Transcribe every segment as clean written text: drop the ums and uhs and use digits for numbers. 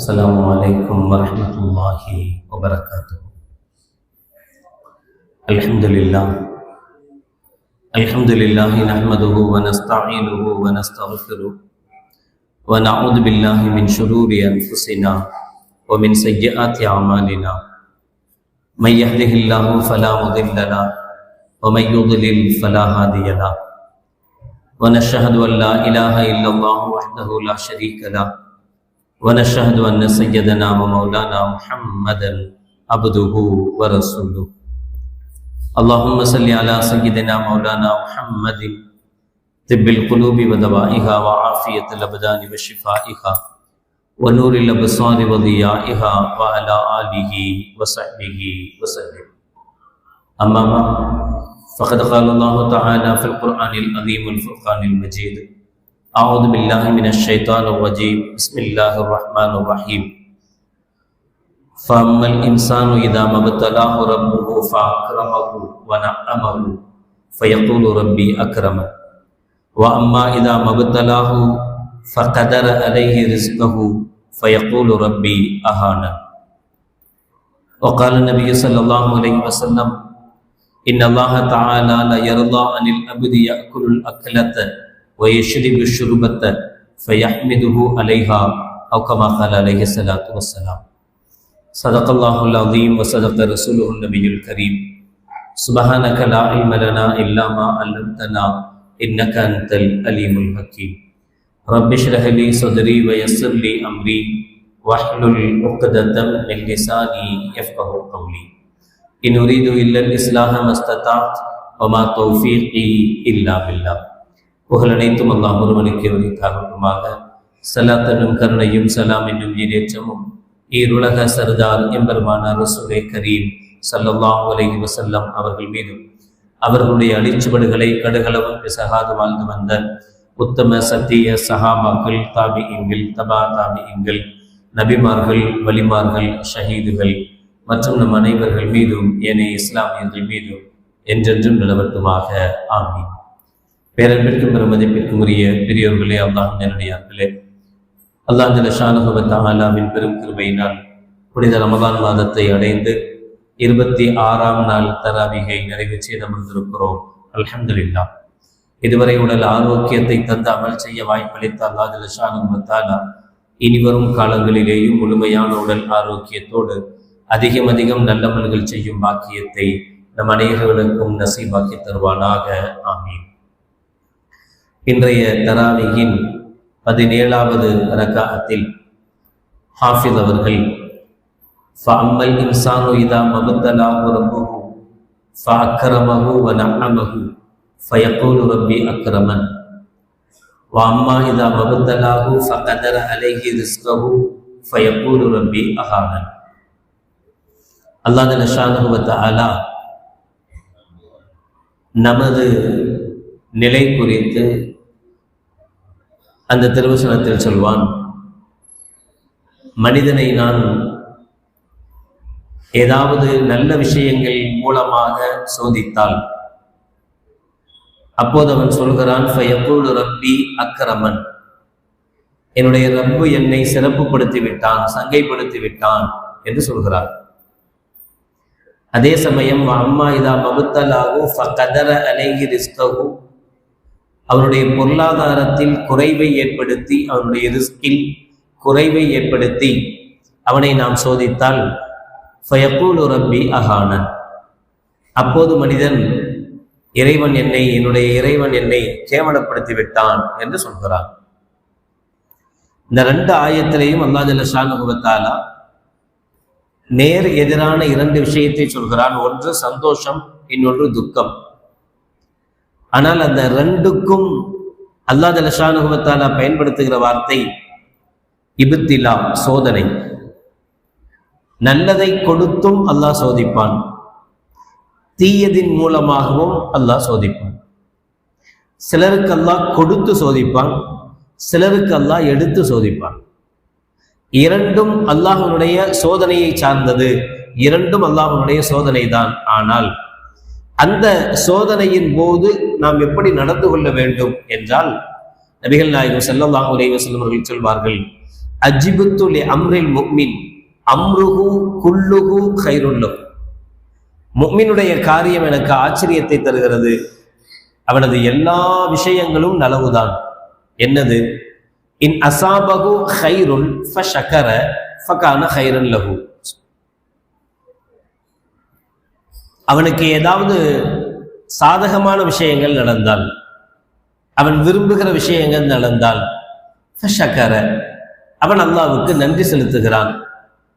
السلام عليكم ورحمة الله وبركاته. الحمد لله نحمده ونستعينه ونستغفره ونعوذ بالله من شرور أنفسنا ومن سيئات أعمالنا. من يهده الله فلا مضل له ومن يضلل فلا هادي له. ونشهد أن لا إله إلا الله وحده لا شريك له ونشهد أن سيدنا ومولانا محمدا عبده ورسوله. اللهم صل على سيدنا مولانا محمد طب القلوب ودوائها وعافية الأبدان وشفائها ونور الأبصار وضيائها وعلى آله وصحبه وسلم. أما بعد فقد قال الله تعالى في القرآن العظيم والفرقان المجيد: أعوذ بالله من الشيطان الرجيم. بسم الله الرحمن الرحيم. فأما الإنسان إذا ما ابتلاه ربه فأكرمه ونعمه فيقول ربي أكرمن وأما إذا ما ابتلاه فقدر عليه رزقه فيقول ربي أهانن. وقال النبي صلى الله عليه وسلم: إن الله تعالى لا يرضى عن العبد يأكل الأكلة ويشرب الشربة فيحمده عليها أو كما قال عليه الصلاة والسلام. صدق الله العظيم وصدق رسوله النبي الكريم. سبحانك لا علم لنا إلا ما علمتنا إنك أنت العليم الحكيم. رب اشرح لي صدري ويسر لي أمري واحلل عقدة من لساني يفقهوا قولي. إن أريد إلا الإصلاح ما استطعت وما توفيقي إلا بالله. புகழ் அனைத்தும் அல்லாஹ் ஒருவனுக்கே உரித்தாகட்டுமாக. ஸலாத் என்னும் கருணையும் சலாம் என்னும் ஈடேற்றமும் ஈருலக சர்தார் எம்பெருமானார் ரசூலே கரீம் ஸல்லல்லாஹு அலைஹி வஸல்லம் அவர்கள் மீதும் அவர்களுடைய அழிச்சுவடுகளை கடுகளவும் பிசகாது வாழ்ந்து வந்த உத்தம சத்திய சஹாபாக்கள், தாபிஈன்கள், தபா தாபிஈன்கள், நபிமார்கள், வலிமார்கள், ஷஹீதுகள் மற்றும் நம் அனைவர்கள் மீதும் ஏனைய இஸ்லாமியர்கள் மீதும் என்றென்றும் நிலவட்டுமாக. ஆமீன். பேரன்பிற்கும் பெருமதிப்பிற்கும் உரிய பெரியோர்களே, அல்லாஹ் நல்லடியார்களே, அல்லாஹ் ஜல்ல ஷானஹு வ தஆலாவின் பெரும் கிருபையினால் புனித ரமலான் மாதத்தை அடைந்து 26ஆம் நாள் தராவிகை நிறைவு செய்து அமர்ந்திருக்கிறோம். அல்ஹம்துலில்லாஹ். இதுவரை உடல் ஆரோக்கியத்தை தந்து அமல் செய்ய வாய்ப்பளித்த அல்லாஹ் ஜல்ல ஷானஹு வ தஆலா இனிவரும் காலங்களிலேயும் முழுமையான உடல் ஆரோக்கியத்தோடு அதிகம் நல்லமல்கள் செய்யும் பாக்கியத்தை நம் அனைவர்களுக்கும் நசீபாக்கி தருவானாக. ஆமீன். இன்றைய தராவிகின் 17வது ரக்காஅத்தில் ஹாஃபிஸ் அவர்கள் ஃபஅம்மல் இன்சானு இதா மப்தலாஹு ரப்புஹு ஃபஅக்ரமஹு வநஅமஹு ஃபயகூலு ரப்பி அக்ரமன் வஅம்மா இதா மப்தலாஹு ஃபகதர அலைஹி ரிஸ்கஹு ஃபயகூலு ரப்பி அஹானன். அல்லாஹ் ஜல்ல ஷானஹு வ தஆலா நமது நிலை குறித்து அந்த திருவசனத்தில் சொல்வான்: மனிதனை நான் ஏதாவது நல்ல விஷயங்கள் மூலமாக சோதித்தால் அப்போது அவன் சொல்கிறான், ஃபயகூலு ரப்பி அக்ரமன், என்னுடைய ரப்பு என்னை சிறப்புப்படுத்தி விட்டான், சங்கைப்படுத்தி விட்டான் என்று சொல்கிறான். அதே சமயம் அம்மா இதா மபுத்தலாகு ஃபகதர அலைஹி ரிஸ்கஹு, அவனுடைய பொருளாதாரத்தில் குறைவை ஏற்படுத்தி, அவனுடைய ரிஸ்கில் குறைவை ஏற்படுத்தி அவனை நாம் சோதித்தால் ஃபயகூலு ரப்பி அஹானன், அப்போது மனிதன் என்னுடைய இறைவன் என்னை கேவலப்படுத்தி விட்டான் என்று சொல்கிறான். இந்த 2 ஆயத்திலையும் அல்லாஹ் ஜல்ல ஷானஹு வ தஆலா நேர் எதிரான 2 விஷயத்தை சொல்கிறான். ஒன்று சந்தோஷம், இன்னொன்று துக்கம். ஆனால் அந்த 2க்கும் அல்லாஹ் ஜல்ல ஷானஹு வ தஆலா பயன்படுத்துகிற வார்த்தை இப்திலா, சோதனை. நல்லதை கொடுத்தும் அல்லாஹ் சோதிப்பான், தீயதின் மூலமாகவும் அல்லாஹ் சோதிப்பான். சிலருக்கு அல்லாஹ் கொடுத்து சோதிப்பான், சிலருக்கு அல்லாஹ் எடுத்து சோதிப்பான். 2ம் அல்லாஹ்வுடைய சோதனையை சார்ந்தது, 2ம் அல்லாஹ்வுடைய சோதனை தான். ஆனால் அந்த சோதனையின் போது நாம் எப்படி நடந்து கொள்ள வேண்டும் என்றால், நபிகள் நாயகம் ஸல்லல்லாஹு அலைஹி வஸல்லம் அவர்கள் சொல்வார்கள், அஜிபுத்து லி அம்ரில் முஃமின் அம்ருஹு குல்லுஹு கைருல் லஹு. முஃமினுடைய காரியம் எனக்கு ஆச்சரியத்தை தருகிறது, அவனது எல்லா விஷயங்களும் நலவுதான். என்னது? இன் அசாபஹு கைருன் ஃபஷகர ஃபகான கைரன் லஹு. அவனுக்கு ஏதாவது சாதகமான விஷயங்கள் நடந்தால், அவன் விரும்புகிற விஷயங்கள் நடந்தால், ஃபஷகர அவன் அல்லாஹ்வுக்கு நன்றி செலுத்துகிறான்,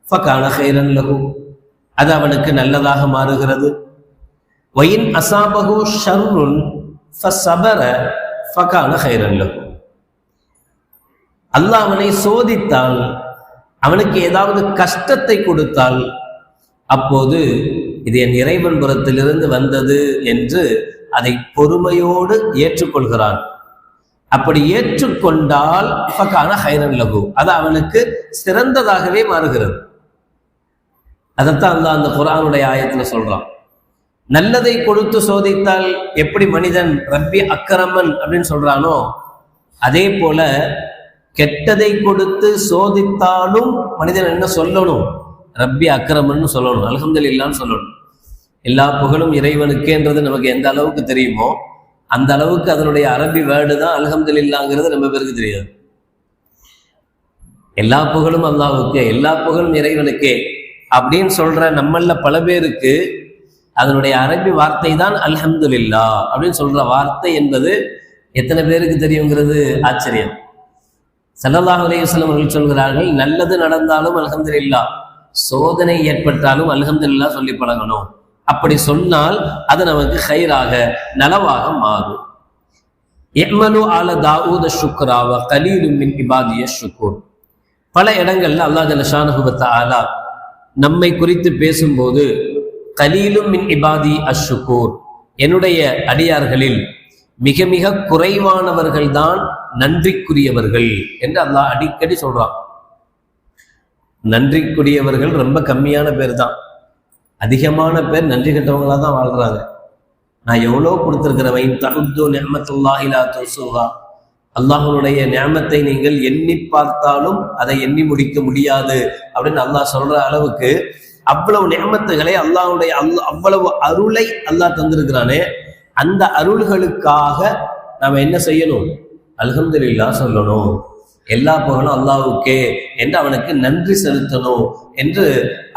ஃபகான கைரன் லஹு அது அவனுக்கு நல்லதாக மாறுகிறது. வயின் அசாபஹு ஷர்ருன் ஃபஸபர ஃபகான கைரன் லஹு. அல்லாஹ் அவனை சோதித்தால், அவனுக்கு ஏதாவது கஷ்டத்தை கொடுத்தால், அப்போது இது என் இறைவன் புறத்திலிருந்து வந்தது என்று அதை பொறுமையோடு ஏற்றுக்கொள்கிறான். அப்படி ஏற்றுக்கொண்டால் ஃபகான கைரன் லஹு அது அவனுக்கு சிறந்ததாகவே மாறுகிறது. அதைத்தான் அல்லாஹ் அந்த குர்ஆனுடைய ஆயத்துல சொல்றான். நல்லதை கொடுத்து சோதித்தால் எப்படி மனிதன் ரப்பி அக்ரமன் அப்படின்னு சொல்றானோ, அதே போல கெட்டதை கொடுத்து சோதித்தாலும் மனிதன் என்ன சொல்லணும்? ரப்பி அக்ரமன் சொல்லணும், அல்ஹம்துலில்லாஹ்னு சொல்லணும். எல்லா புகழும் இறைவனுக்கேன்றது நமக்கு எந்த அளவுக்கு தெரியுமோ அந்த அளவுக்கு அதனுடைய அரபி வேர்டு தான் அல்ஹம்துலில்லாஹ்ங்கிறது நம்ம பேருக்கு தெரியாது. எல்லா புகழும் அல்லாஹ்வுக்கே, எல்லா புகழும் இறைவனுக்கே அப்படின்னு சொல்ற நம்மள பல பேருக்கு அதனுடைய அரபி வார்த்தை தான் அல்ஹம்துலில்லாஹ் அப்படின்னு சொல்ற வார்த்தை என்பது எத்தனை பேருக்கு தெரியுங்கிறது ஆச்சரியம். ஸல்லல்லாஹு அலைஹி வஸல்லம் அவர்கள் சொல்கிறார்கள், நல்லது நடந்தாலும் அல்ஹம்துலில்லாஹ், சோதனை ஏற்பட்டாலும் அல்ஹம்துலில்லாஹ் சொல்லி பழகணும். அப்படி சொன்னால் அது நமக்கு கைராக நலவாக மாறும். இஅ்மலு ஆல தாவூத ஷுக்ரா வ கலீலும் மின் இபாதிய ஷுக்கூர். பல இடங்கள்ல அல்லாஹ் ஜல்ல ஷானஹு வ தஆலா நம்மை குறித்து பேசும்போது கலீலும் மின் இபாதி அஷ்ஷுக்கூர், என்னுடைய அடியார்களில் மிக மிக குறைவானவர்கள் தான் நன்றிக்குரியவர்கள் என்று அல்லாஹ் அடிக்கடி சொல்றான். நன்றிக்குரியவர்கள் ரொம்ப கம்மியான பேர் தான், அதிகமான பேர் நன்றி கெட்டவங்களா தான் வாழ்றாங்க. நான் எவ்வளோ கொடுத்துருக்கிறவன் தகுத்து நிஅமத்துல்லாஹி லா துஸூஹா, அல்லாஹ்வுடைய நிஅமத்தை நீங்கள் எண்ணி பார்த்தாலும் அதை எண்ணி முடிக்க முடியாது அப்படின்னு அல்லாஹ் சொல்ற அளவுக்கு அவ்வளவு நிஅமத்துகளை அல்லாஹ்வுடைய அவ்வளவு அருளை அல்லாஹ் தந்திருக்கிறானே, அந்த அருள்களுக்காக நாம என்ன செய்யணும்? அல்ஹம்துலில்லாஹ் சொல்லணும். எல்லா புகழும் அல்லாஹ்வுக்கே என்று அவனுக்கு நன்றி செலுத்தணும் என்று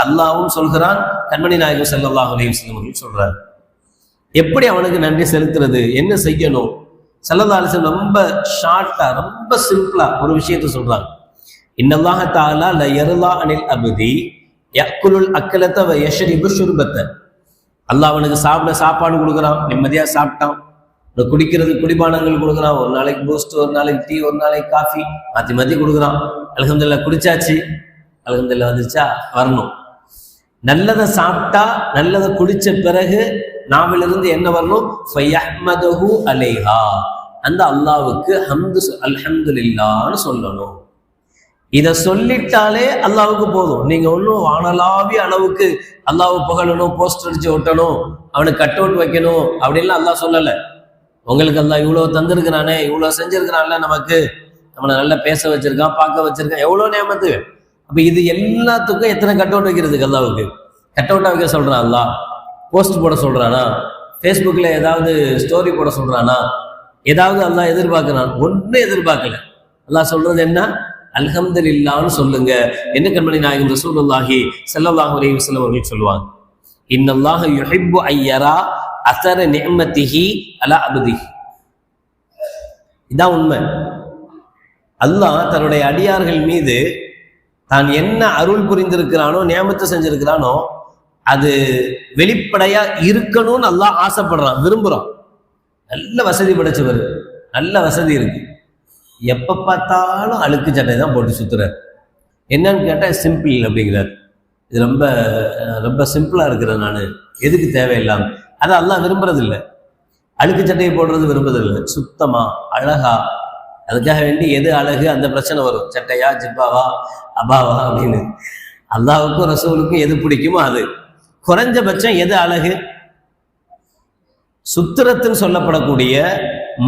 அல்லாஹ்வும் சொல்கிறான், கண்மணி நாயகம் ஸல்லல்லாஹு அலைஹி வஸல்லம் அவர்கள் சொல்றார். எப்படி அவனுக்கு நன்றி செலுத்துறது, என்ன செய்யணும்? ஸல்லல்லாஹு அலைஹி வஸல்லம் ரொம்ப ஷார்ட்டா, ரொம்ப சிம்பிளா ஒரு விஷயத்தை சொல்றாங்க. இன்னல்லாஹ தஆலா லா யர்லா அனில் அப்தி யக்குலுல் அக்லத வ யஷ்ரிபு ஷுர்பத. அல்லாஹ் அவனுக்கு சாப்பிட சாப்பாடு கொடுக்குறான், நிம்மதியா சாப்பிட்டான். குடிக்கிறது குடிபானங்கள் கொடுக்குறான், ஒரு நாளைக்கு பூஸ்ட், ஒரு நாளைக்கு டீ, ஒரு நாளைக்கு காஃபி, மாற்றி மாற்றி கொடுக்குறான். அல்ஹம்துலில்லாஹ் குடிச்சாச்சு, அல்ஹம்துலில்லாஹ் வந்துச்சா வரணும். நல்லதை சாப்பிட்டா, நல்லதை குடிச்ச பிறகு நாவிலிருந்து என்ன வரணும்? ஃபயஹ்மதுஹு அலைஹா, அந்த அல்லாஹ்வுக்கு ஹம்து அல்ஹம்துலில்லாஹ்னு சொல்லணும். இதை சொல்லிட்டாலே அல்லாஹ்வுக்கு போதும். நீங்க ஒன்றும் வானலாவிய அளவுக்கு அல்லாஹ்வை புகழணும், போஸ்டர் அடிச்சு ஒட்டணும், அவனுக்கு கட் அவுட் வைக்கணும் அப்படின்லாம் அல்லாஹ் சொல்லலை. உங்களுக்கு அல்லாஹ் இவ்வளோ தந்திருக்கிறானே, இவ்வளோ செஞ்சிருக்கிறான்ல, நமக்கு நம்மளை நல்லா பேச வச்சிருக்கான், பார்க்க வச்சிருக்கான், எவ்வளோ நியமத்து. அப்போ இது எல்லாத்துக்கும் எத்தனை கட் அவுட் வைக்கிறதுக்கு அல்லாஹ்வுக்கு? கட் அவுட்டாக வைக்க சொல்றான் அல்லாஹ்? போஸ்ட் போட சொல்றானா? ஃபேஸ்புக்கில் ஏதாவது ஸ்டோரி போட சொல்றானா? ஏதாவது அல்லாஹ் எதிர்பார்க்கிறான்? ஒன்றும் எதிர்பார்க்கல. அல்லாஹ் சொல்றது என்ன? அல்ஹம்துலில்லாஹ்னு சொல்லுங்க என்ன கண்மணி நாயகம் ரசூலுல்லாஹி ஸல்லல்லாஹு அலைஹி வஸல்லம் அவர்கள் சொல்லுவாங்க. இன்னல்லாஹ யுஹிப்பு அய்யரா அஸர நிஅமத்திஹி அலா அப்திஹி. இதான் உண்மை. அல்லாஹ் தன்னுடைய அடியார்கள் மீது தான் என்ன அருள் புரிந்திருக்கிறானோ, நியமத்தை செஞ்சிருக்கிறானோ, அது வெளிப்படையா இருக்கணும்னு அல்லாஹ் ஆசைப்படுறான், விரும்புறான். நல்ல வசதி படைச்சவர், நல்ல வசதி இருக்கு, எப்ப பார்த்தாலும் அழுக்கு சட்டை தான் போட்டு சுத்துறார். என்னன்னு கேட்டா சிம்பிள் அப்படிங்கிறார். இது ரொம்ப ரொம்ப சிம்பிளா இருக்கிறது, நான் எதுக்கு தேவையில்லாம, அதை அல்லாஹ் விரும்புறது இல்லை. அழுக்கு சட்டையை போடுறது விரும்புறதில்லை, சுத்தமா அழகா. அதுக்காக வேண்டி எது அழகு அந்த பிரச்சனை வரும், சட்டையா ஜிப்பாவா அபாவா அப்படின்னு. அல்லாஹ்வுக்கும் ரசூலுக்கும் எது பிடிக்குமோ அது. குறைஞ்சபட்சம் எது அழகு? சுத்திரத்துன்னு சொல்லப்படக்கூடிய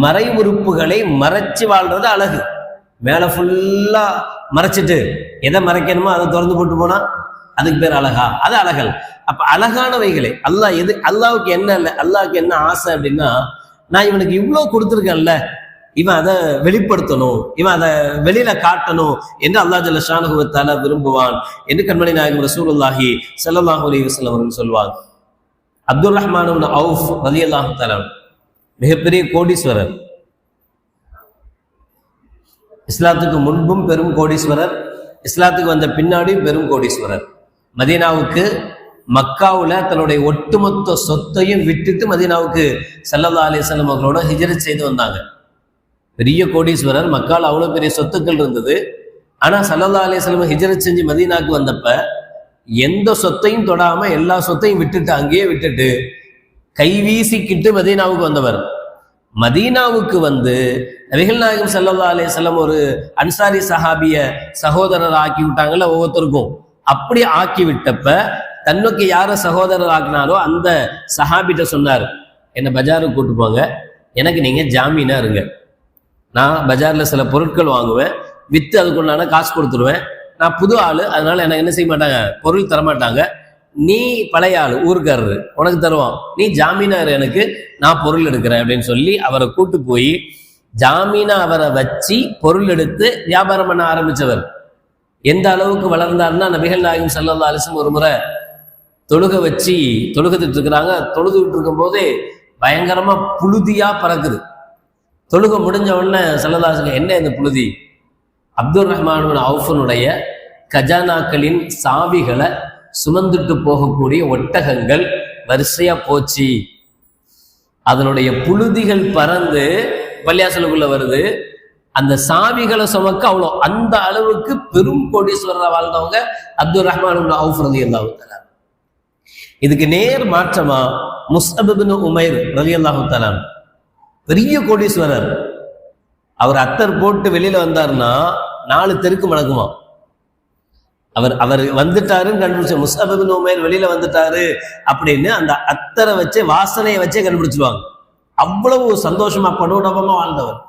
மறை உறுப்புகளை மறைச்சு வாழ்றது அழகு. மேல ஃபுல்லா மறைச்சிட்டு எதை மறைக்கணுமோ அதை திறந்து போட்டு போனா அதுக்கு பேர் அழகா? அது அழகல். அப்ப அழகானவைகளே அல்லாஹ் எது, அல்லாவுக்கு என்ன இல்லை, அல்லாவுக்கு என்ன ஆசை அப்படின்னா, நான் இவனுக்கு இவ்வளவு கொடுத்துருக்கேன்ல, இவன் அதை வெளிப்படுத்தணும், இவன் அதை வெளியில காட்டணும் என்று அல்லாஹ் ஜல்ல ஷானஹு வ தஆலா விரும்புவான் என்று கண்மணி நாயகம் ரசூலுல்லாஹி ஸல்லல்லாஹு அலைஹி வஸல்லம் அவர்கள் சொல்வாங்க. அப்துல் ரஹ்மான் இப்னு அவுஃப் ரலியல்லாஹு தஆலா மிகப்பெரிய கோடீஸ்வரர். இஸ்லாத்துக்கு முன்பும் பெரும் கோடீஸ்வரர், இஸ்லாத்துக்கு வந்த பின்னாடியும் பெரும் கோடீஸ்வரர். மதீனாவுக்கு மக்காவுல தன்னுடைய ஒட்டுமொத்த சொத்தையும் விட்டுட்டு மதீனாவுக்கு ஸல்லல்லாஹு அலைஹி வஸல்லம் அவர்களோட ஹிஜ்ரத் செய்து வந்தாங்க. பெரிய கோடீஸ்வரர், மக்கால் அவ்வளவு பெரிய சொத்துக்கள் இருந்தது. ஆனா ஸல்லல்லாஹு அலைஹி வஸல்லம் ஹிஜ்ரத் செஞ்சு மதீனாவுக்கு வந்தப்ப எந்த சொத்தையும் தொடாம எல்லா சொத்தையும் விட்டுட்டு அங்கேயே விட்டுட்டு கை வீசிக்கிட்டு மதீனாவுக்கு வந்தவர். மதீனாவுக்கு வந்து நபிகள் நாயகம் ஸல்லல்லாஹு அலைஹி வஸல்லம் ஒரு அன்சாரி சஹாபிய சகோதரர் ஆக்கி விட்டாங்கல்ல ஒவ்வொருத்தருக்கும். அப்படி ஆக்கி விட்டப்ப தன்னுக்கு யார சகோதரர் ஆக்கினாரோ அந்த சஹாபிட்ட சொன்னார், என்னை பஜாருக்கு கூட்டு போங்க, எனக்கு நீங்க ஜாமீனா இருங்க. நான் பஜார்ல சில பொருட்கள் வாங்குவேன், வித்து அதுக்குள்ளான காசு கொடுத்துருவேன். நான் புது ஆளு, அதனால எனக்கு என்ன செய்ய மாட்டாங்க, பொருள் தரமாட்டாங்க. நீ பழைய ஆளு, ஊருக்காரரு, உனக்கு தருவான், நீ ஜாமீனார், எனக்கு நான் பொருள் எடுக்கிறேன் அப்படின்னு சொல்லி அவரை கூட்டு போய் ஜாமீனா அவரை வச்சு பொருள் எடுத்து வியாபாரம் பண்ண ஆரம்பிச்சவர். எந்த அளவுக்கு வளர்ந்தாருன்னா, நபிகள் நாயகம் ஸல்லல்லாஹு அலைஹி வஸல்லம் ஒரு முறை தொழுகத்துட்டு இருக்கிறாங்க. தொழுதுகிட்டு இருக்கும் போதே பயங்கரமா புழுதியா பறக்குது. தொழுக முடிஞ்ச உடனே ஸல்லல்லாஹு அலைஹி வஸல்லம், என்ன இந்த புழுதி? அப்துல் ரஹ்மான் இப்னு அவுஃபனுடைய கஜானாக்களின் சாவிகளை சுமந்துட்டு போகக்கூடிய ஒட்டகங்கள் வரிசையா போச்சு. அதனுடைய புழுதிகள் பறந்து பள்ளியாசலுக்குள்ள வருது. அந்த சாவிகளை சுமக்க அவ்வளோ, அந்த அளவுக்கு பெரும் கோடீஸ்வரராக வாழ்ந்தவங்க அப்துல் ரஹ்மான் இப்னு அவுஃப் ரலியல்லாஹு தஆலா. இதுக்கு நேர் மாற்றமா முஸ்அப் இப்னு உமைர் ரலியல்லாஹு தஆலா பெரிய கோடீஸ்வரர். அவர் அத்தர் போட்டு வெளியில வந்தாருன்னா 4 தெருக்கு மணக்குமா. அவர் வந்துட்டாருன்னு கண்டுபிடிச்ச, முஸ்அப் இப்னு உமைர் வெளியில வந்துட்டாரு அப்படின்னு அந்த அத்தரை வச்சே, வாசனையை வச்சே கண்டுபிடிச்சிருவாங்க. அவ்வளவு சந்தோஷமா படோடபமா வாழ்ந்தவர்.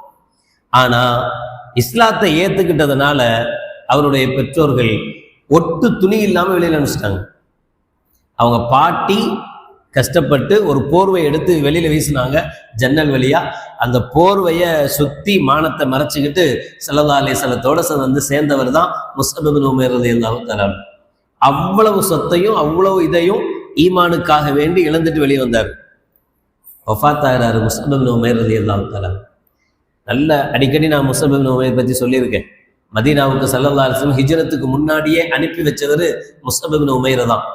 ஆனா இஸ்லாத்தை ஏத்துக்கிட்டதுனால அவருடைய பெற்றோர்கள் ஒட்டு துணி இல்லாம வெளியில அனுப்பிச்சிட்டாங்க. அவங்க பாட்டி கஷ்டப்பட்டு ஒரு போர்வை எடுத்து வெளியில வீசினாங்க ஜன்னல் வழியா. அந்த போர்வையை சுத்தி மானத்தை மறைச்சிக்கிட்டு ஸல்லல்லாஹு அலைஹி வஸல்லத்தோட வந்து சேர்ந்தவர் தான் முஸ்அப் இப்னு உமைர் ரலியல்லாஹு தஆலா. அவ்வளவு சொத்தையும் அவ்வளவு இதையும் ஈமானுக்காக வேண்டி இழந்துட்டு வெளியே வந்தார். வஃபாத் ஆகிறாரு முஸ்அப் இப்னு உமைர் ரலியல்லாஹு தஆலா. நல்ல அடிக்கடி நான் முஸ்அப் இப்னு உமைர் பற்றி சொல்லியிருக்கேன். மதீனாவுக்கு ஸல்லல்லாஹு அலைஹி வஸல்லம் ஹிஜ்ரத்துக்கு முன்னாடியே அனுப்பி வச்சவர் முஸ்அப் இப்னு உமைர் தான்.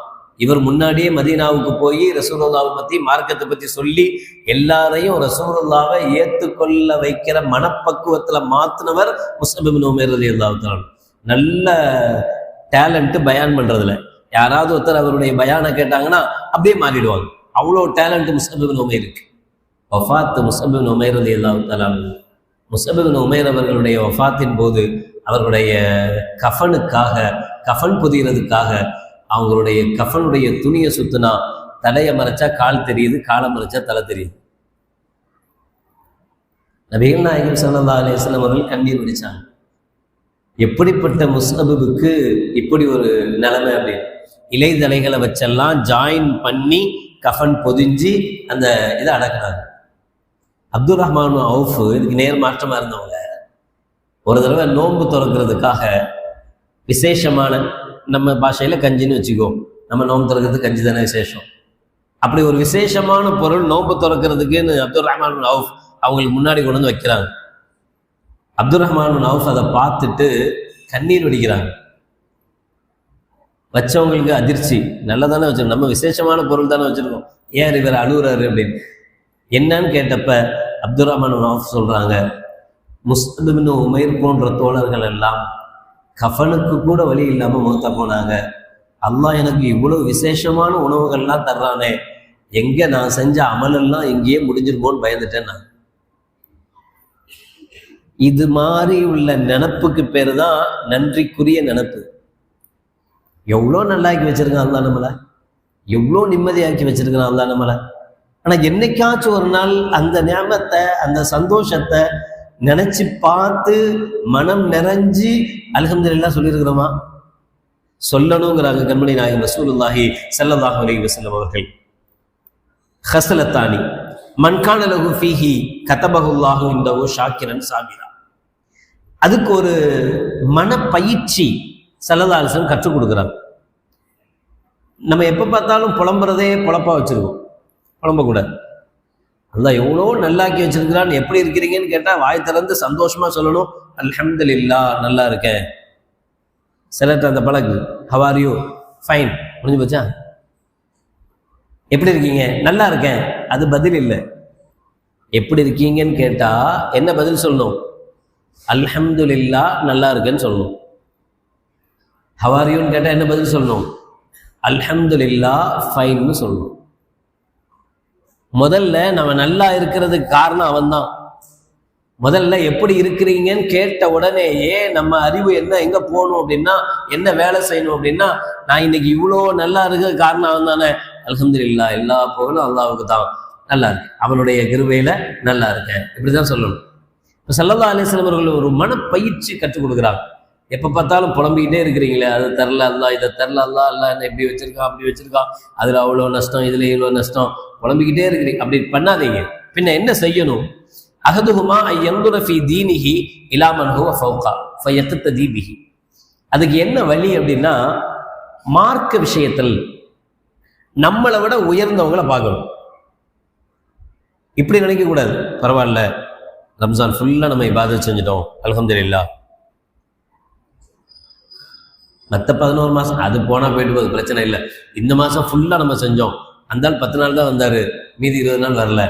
இவர் முன்னாடியே மதீனாவுக்கு போய் ரசூலுல்லாஹை பத்தி, மார்க்கத்தை பத்தி சொல்லி எல்லாரையும் ரசூலுல்லாஹை ஏற்றுக்கொள்ள வைக்கிற மனப்பக்குவத்துல மாத்தினவர் முஸ்அப் இப்னு உமைர் ரலியல்லாஹு தஆலா. நல்ல டேலண்ட் பயான் பண்றதுல. யாராவது ஒருத்தர் அவருடைய பயானை கேட்டாங்கன்னா அப்படியே மாறிடுவாங்க. அவ்வளோ டேலண்ட் முஸ்அப் இப்னு உமைருக்கு. வஃபாத் முஸ்அப் இப்னு உமைர் ரலியல்லாஹு தஆலா. முஸ்அப் இப்னு உமைர் அவர்களுடைய வஃபாத்தின் போது அவர்களுடைய கஃபனுக்காக, கஃபன் புதியறதுக்காக அவங்களுடைய கஃபனுடைய துணியை சுத்தினா தலையை மறைச்சா கால் தெரியுது, காலை மறைச்சா தலை தெரியுது. நபிகள் நாயகம் ஸல்லல்லாஹு அலைஹி வஸல்லம் அவர்கள் கண்ணீர் வடிச்சாங்க. எப்படிப்பட்ட முஸ்அபுக்கு இப்படி ஒரு நிலைமை அப்படின்னு. இலைதலைகளை வச்செல்லாம் ஜாயின் பண்ணி கஃபன் பொதிஞ்சு அந்த இதை அடக்கினாங்க. அப்துல் ரஹ்மான் அவுஃப் இதுக்கு நேர் மாற்றமா இருந்தவங்க. ஒரு தடவை நோன்பு திறக்கிறதுக்காக விசேஷமான, நம்ம பாஷையில கஞ்சின்னு வச்சுக்கோ, நம்ம நோன்பு திறக்கிறது கஞ்சி தானே விசேஷம். அப்படி ஒரு விசேஷமான பொருள் நோன்பு திறக்கிறதுக்குன்னு அப்துல் ரஹ்மான் அவுஃப் அவங்களுக்கு முன்னாடி கொண்டு வந்து வைக்கிறாங்க. அப்துல் ரஹ்மான் அவுஃப் அதை பார்த்துட்டு கண்ணீர் வடிக்கிறாங்க. வச்சவங்களுக்கு அதிர்ச்சி, நல்லதானே வச்சிருக்கோம், நம்ம விசேஷமான பொருள் தானே வச்சிருக்கோம், ஏன் இவர் அழுகுறாரு அப்படின்னு. என்னன்னு கேட்டப்ப அப்துல் ரஹ்மான் அவுஃப் சொல்றாங்க, முஸ்அப் இப்னு உமைர் போன்ற தோழர்கள் எல்லாம் கஃபனுக்கு கூட வழி இல்லாம மௌத்தா போனாங்க. அல்லாஹ் எனக்கு இவ்வளவு விசேஷமான உணவுகள்லாம் தர்றானே, எங்க நான் செஞ்ச அமலெல்லாம் எங்கேயே முடிஞ்சிருமோன்னு பயந்துட்டேன் நான். இது மாதிரி உள்ள நினப்புக்கு பேரு தான் நன்றிக்குரிய நினப்பு. எவ்வளோ நல்லாக்கி வச்சிருக்கான் அல்லாஹ் நம்மளை, எவ்வளோ நிம்மதியாக்கி வச்சிருக்கான் அல்லாஹ் நம்மளை. ஆனா என்னைக்காச்சும் ஒரு நாள் அந்த நியாமத்தை, அந்த சந்தோஷத்தை நினைச்சு பார்த்து மனம் நிறைஞ்சு அல்ஹம்துலில்லாஹ் சொல்லியிருக்கிறோமா? சொல்லணுங்கிறாங்க கண்மணி நாயகம் ரசூலுல்லாஹி ஸல்லல்லாஹு அலைஹி வஸல்லம் அவர்கள். ஹஸ்லத்தானி மன்கான லஹு ஃபீஹி கதபஹுல்லாஹு இன்தஹு ஷாக்கிரன் சாபிரா. அதுக்கு ஒரு மனப்பயிற்சி ஸல்லல்லாஹு அலைஹி வஸல்லம் கற்றுக் கொடுக்குறாங்க. நம்ம எப்போ பார்த்தாலும் புலம்புறதே பொழப்பா வச்சிருக்கோம். புலம்பக்கூடாது. அல்லாஹ் எவ்வளோ நல்லாக்கி வச்சிருக்கிறான்னு, எப்படி இருக்கிறீங்கன்னு கேட்டால் வாய் திறந்து சந்தோஷமா சொல்லணும், அல்ஹம்துலில்லாஹ் நல்லா இருக்கேன். சிலர்ட்ட அந்த பழகு, ஹவ் ஆர் யூ, ஃபைன், முடிஞ்சு போச்சா? எப்படி இருக்கீங்க? நல்லா இருக்கேன். அது பதில் இல்லை. எப்படி இருக்கீங்கன்னு கேட்டா என்ன பதில் சொல்லணும்? அல்ஹம்துலில்லாஹ் நல்லா இருக்கேன்னு சொல்லணும். ஹவ் ஆர் யூன்னு கேட்டா என்ன பதில் சொல்லணும்? அல்ஹம்துலில்லாஹ் ஃபைன்னு சொல்லணும். முதல்ல நம்ம நல்லா இருக்கிறதுக்கு காரணம் அவன்தான். முதல்ல எப்படி இருக்கிறீங்கன்னு கேட்ட உடனேயே நம்ம அறிவு என்ன எங்க போகணும் அப்படின்னா, என்ன வேலை செய்யணும் அப்படின்னா, நான் இன்னைக்கு இவ்வளோ நல்லா இருக்க காரணம் அவன் தானே, அல்ஹம்துலில்லாஹ் எல்லா புகழும் அல்லாஹ்வுக்கு தான், நல்லா இருக்கு, அவனுடைய கிருபையில நல்லா இருக்கேன், இப்படிதான் சொல்லணும். இப்போ ஸல்லல்லாஹு அலைஹி வஸல்லம் அவர்கள் ஒரு மனப்பயிற்சி கற்றுக் கொடுக்குறாங்க. எப்போ பார்த்தாலும் புலம்பிக்கிட்டே இருக்கிறீங்களே, அது தரல அல்லாஹ், இதை தரல அல்லாஹ், அல்லாஹ் என்ன இப்படி வச்சிருக்கான் அப்படி வச்சிருக்கான், அதுல அவ்வளோ நஷ்டம் இதுல இவ்வளோ நஷ்டம், புலம்பிக்கிட்டே இருக்கிறீங்க. அப்படி பண்ணாதீங்க. பின்ன என்ன செய்யணும்? அஹதுஹுமா யன்துர ஃபீ தீனிஹி இலா மன் ஹுவ ஃபௌகா ஃபயக்ததி பிஹி. அதுக்கு என்ன வழி அப்படின்னா, மார்க்க விஷயத்தில் நம்மளை விட உயர்ந்தவங்களை பார்க்கணும். இப்படி நினைக்க கூடாது, பரவாயில்ல ரம்ஜான் ஃபுல்லா நம்ம இபாதத் செஞ்சிட்டோம் அல்ஹம்துலில்லாஹ், மற்ற 11 மாசம் அது போனா போயிட்டு போகுது, பிரச்சனை இல்லை, இந்த மாசம் ஃபுல்லா நம்ம செஞ்சோம், அந்த ஆள் 10 நாள் தான் வந்தாரு, மீதி 20 நாள் வரல,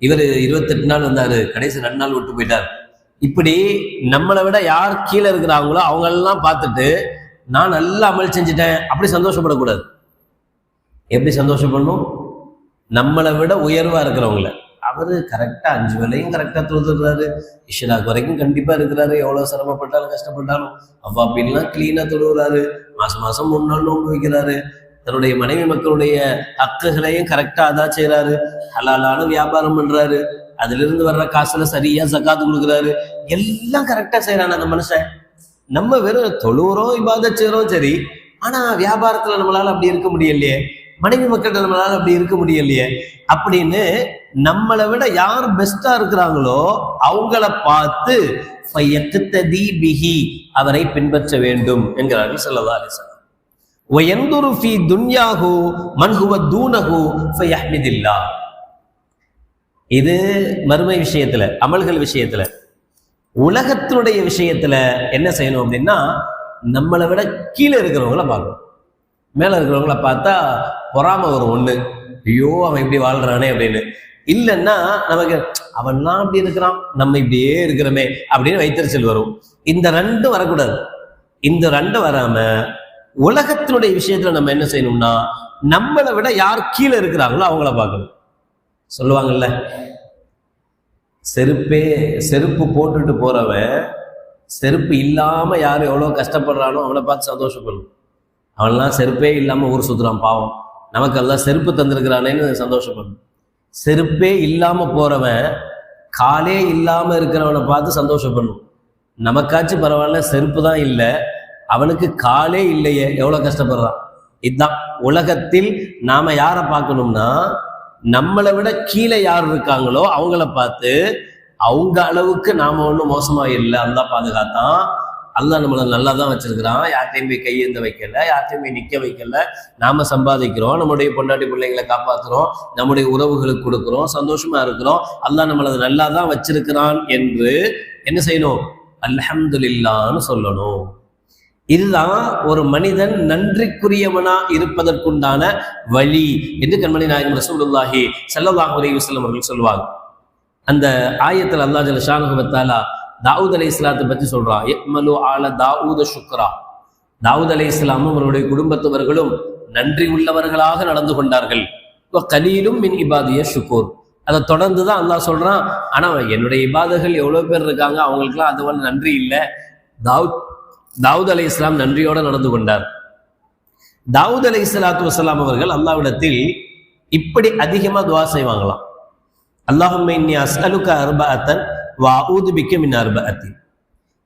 இவர் 28 நாள் வந்தாரு, கடைசி 2 நாள் விட்டு போயிட்டார். இப்படி நம்மளை விட யார் கீழே இருக்கிறாங்களோ அவங்களெல்லாம் பார்த்துட்டு நான் நல்லா அமல் செஞ்சுட்டேன் அப்படி சந்தோஷப்படக்கூடாது. எப்படி சந்தோஷப்படணும்? நம்மளை விட உயர்வா இருக்கிறவங்கள, அவரு கரெக்டா 5 வேளையும் கரெக்டா தொழுதுறாரு, இஷ்ராக் வரைக்கும் கண்டிப்பா இருக்கிறாரு, எவ்வளவு சிரமப்பட்டாலும் கஷ்டப்பட்டாலும் அவ்வாப்பின்லாம் கிளீனா தொழுகிறாரு, மாசம் மாசம் 3 நாள் நோன்பு வைக்கிறாரு, தன்னுடைய மனைவி மக்களுடைய ஹக்குகளையும் கரெக்டா அதா செய்யறாரு, ஹலாலான வியாபாரம் பண்றாரு, அதுல இருந்து வர்ற காசுல சரியா ஜகாத்து கொடுக்குறாரு, எல்லாம் கரெக்டா செய்யறான் அந்த மனுஷன். நம்ம வெறும் தொழுகிறோம் இபாதத் செய்றோம் சரி, ஆனா வியாபாரத்துல நம்மளால அப்படி இருக்க முடியலையே, மனைவி மக்கள்கிட்ட நம்மளால அப்படி இருக்க முடியலையே அப்படின்னு நம்மளை விட யார் பெஸ்டா இருக்கிறாங்களோ அவங்கள பார்த்து ஃபயக்ததி பிஹி, அவரை பின்பற்ற வேண்டும் என்கிறார்கள் ஸல்லல்லாஹு அலைஹி வஸல்லம். வயன்துரு ஃபீ துன்யாஹு மன் ஹுவ தூனஹு ஃபயஹ்மிதில்லாஹ். இது மறுமை விஷயத்துல, அமல்கள் விஷயத்துல. உலகத்தினுடைய விஷயத்துல என்ன செய்யணும் அப்படின்னா, நம்மளை விட கீழே இருக்கிறவங்கள பார்க்கணும். மேல இருக்கிறவங்கள பார்த்தா பொறாம வரும் ஒண்ணு, ஐயோ அவன் இப்படி வாழ்றானே அப்படின்னு. இல்லைன்னா நமக்கு அவன்லாம் அப்படி இருக்கிறான் நம்ம இப்படியே இருக்கிறோமே அப்படின்னு வைத்தறிச்சல் வரும். இந்த ரெண்டும் வரக்கூடாது. இந்த ரெண்டும் வராம உலகத்தினுடைய விஷயத்துல நம்ம என்ன செய்யணும்னா, நம்மளை விட யார் கீழே இருக்கிறாங்களோ அவங்கள பார்க்கணும். சொல்லுவாங்கல்ல, செருப்பு போட்டுட்டு போறவன் செருப்பு இல்லாம யார் எவ்வளவு கஷ்டப்படுறானோ அவனை பார்த்து சந்தோஷப்படணும். அவன்லாம் செருப்பே இல்லாம ஊர் சுத்துறான் பாவம், நமக்கு எல்லாம் செருப்பு தந்திருக்கிறானேன்னு சந்தோஷப்படணும். செருப்பே இல்லாம போறவன், காலே இல்லாம இருக்கிறவனை பார்த்து சந்தோஷப்படணும். நமக்காச்சும் பரவாயில்ல, செருப்பு தான் இல்லை, அவனுக்கு காலே இல்லையே எவ்வளவு கஷ்டப்படுறான். இதுதான் உலகத்தில் நாம யாரை பார்க்கணும்னா, நம்மளை விட கீழே யார் இருக்காங்களோ அவங்கள பார்த்து, அவங்க அளவுக்கு நாம ஒன்றும் மோசமா இல்லை, அல்லாஹ் பாதுகாத்தான், அல்லாஹ் நம்மளை நல்லா தான் வச்சிருக்கிறான், யார்ட்டையும் போய் கையேந்த வைக்கல, யார்ட்டையும் போய் நிக்க வைக்கல, நாம சம்பாதிக்கிறோம், நம்முடைய பொண்டாட்டி பிள்ளைங்களை காப்பாத்துறோம், நம்முடைய உறவுகளுக்கு கொடுக்குறோம், சந்தோஷமா இருக்கிறோம், அல்லாஹ் நம்மளை நல்லா தான் வச்சிருக்கிறான் என்று என்ன செய்யணும்? அல்ஹம்துலில்லாஹ்னு சொல்லணும். இதுதான் ஒரு மனிதன் நன்றிக்குரியவனா இருப்பதற்குண்டான வழி என்று கண்மணி நாயகம் ரசூலுல்லாஹி ஸல்லல்லாஹு அலைஹி வஸல்லம் அவர்கள் சொல்வாங்க. அந்த ஆயத்தில் அல்லாஹ் ஜல்ல ஷானஹு வ தஆலா தாவூத் அலைஹிஸ்ஸலாத்தை பற்றி சொல்றான். யக்மலு ஆல தாவூத ஷுக்ரா. தாவூத் அலைஹிஸ்ஸலாமும் அவருடைய குடும்பத்தவர்களும் நன்றி உள்ளவர்களாக நடந்து கொண்டார்கள். கலீலும் மின் இபாதிய ஷுக்கூர். அதை தொடர்ந்து தான் அல்லாஹ் சொல்றான், ஆனா என்னுடைய இபாதர்கள் எவ்வளவு பேர் இருக்காங்க, அவங்களுக்குலாம் அது வந்து நன்றி இல்லை. தாவூத் அலைஹிஸ்ஸலாம் நன்றியோட நடந்து கொண்டார். தாவூத் அலைஹிஸ்ஸலாத்து வஸ்ஸலாம் அவர்கள் அல்லாஹ்விடத்தில் இப்படி அதிகமா துஆ செய்வாங்களாம். அல்லாஹும்ம இன்னி அஸ்அலுக அர்பஅத்தன் வஅஊது பிக்க மின் அர்பஅத்தி.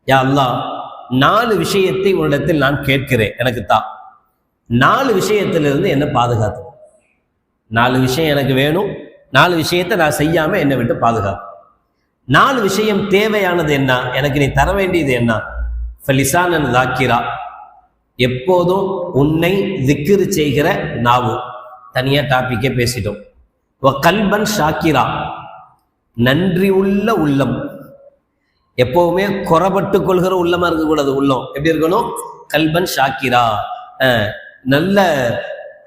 யா அல்லாஹ், 4 விஷயத்தை உன்னிடத்தில் நான் கேட்கிறேன், எனக்கு தா. 4 விஷயத்திலிருந்து என்ன பாதுகாத்து. 4 விஷயம் எனக்கு வேணும், 4 விஷயத்தை நான் செய்யாம என்னை விட்டு பாதுகாப்பு. 4 விஷயம் தேவையானது என்ன, எனக்கு நீ தர வேண்டியது என்ன? ஃபலிசானன் தாக்கிரா, எப்போதும் உன்னை திக்ரு செய்கிற நாவு. தனியா டாபிக்கே பேசிட்டோம். கல்பன் ஷாக்கிரா, நன்றி உள்ள உள்ளம். எப்பவுமே குறப்பட்டு கொள்கிற உள்ளமா இருக்கக்கூடாது. உள்ளம் எப்படி இருக்கணும்? கல்பன் ஷாக்கிரா, நல்ல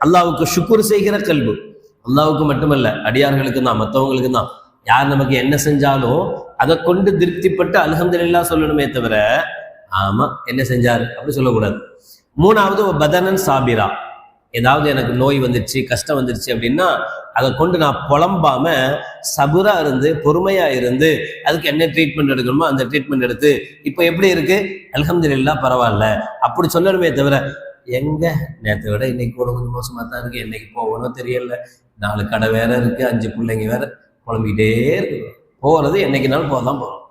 அல்லாவுக்கு ஷுக்குர் செய்கிற கல்பு. அல்லாவுக்கு மட்டுமல்ல, அடியார்களுக்கு தான், மற்றவங்களுக்கு தான். யார் நமக்கு என்ன செஞ்சாலும் அதை கொண்டு திருப்திப்பட்டு அல்ஹம்துலில்லாஹ் சொல்லணுமே தவிர ஆமா என்ன செஞ்சாரு அப்படி சொல்லக்கூடாது. 3வது பதனன் சாபிரா, ஏதாவது எனக்கு நோய் வந்துருச்சு, கஷ்டம் வந்துருச்சு அப்படின்னா அதை கொண்டு நான் புலம்பாம சபுரா இருந்து பொறுமையா இருந்து அதுக்கு என்ன ட்ரீட்மெண்ட் எடுக்கணுமோ அந்த ட்ரீட்மெண்ட் எடுத்து இப்போ எப்படி இருக்கு அல்ஹம்துலில்லாஹ் பரவாயில்ல அப்படி சொல்லணுமே தவிர எங்க நேற்றை விட இன்னைக்கு கூட கொஞ்சம் மோசமா தான் இருக்கு, என்னைக்கு போகணும் தெரியல, 4 கடை வேற இருக்கு, 5 பிள்ளைங்க வேற, புலம்பிக்கிட்டே இருக்கு. போகிறது என்னைக்குனாலும் போதான் போகிறோம்.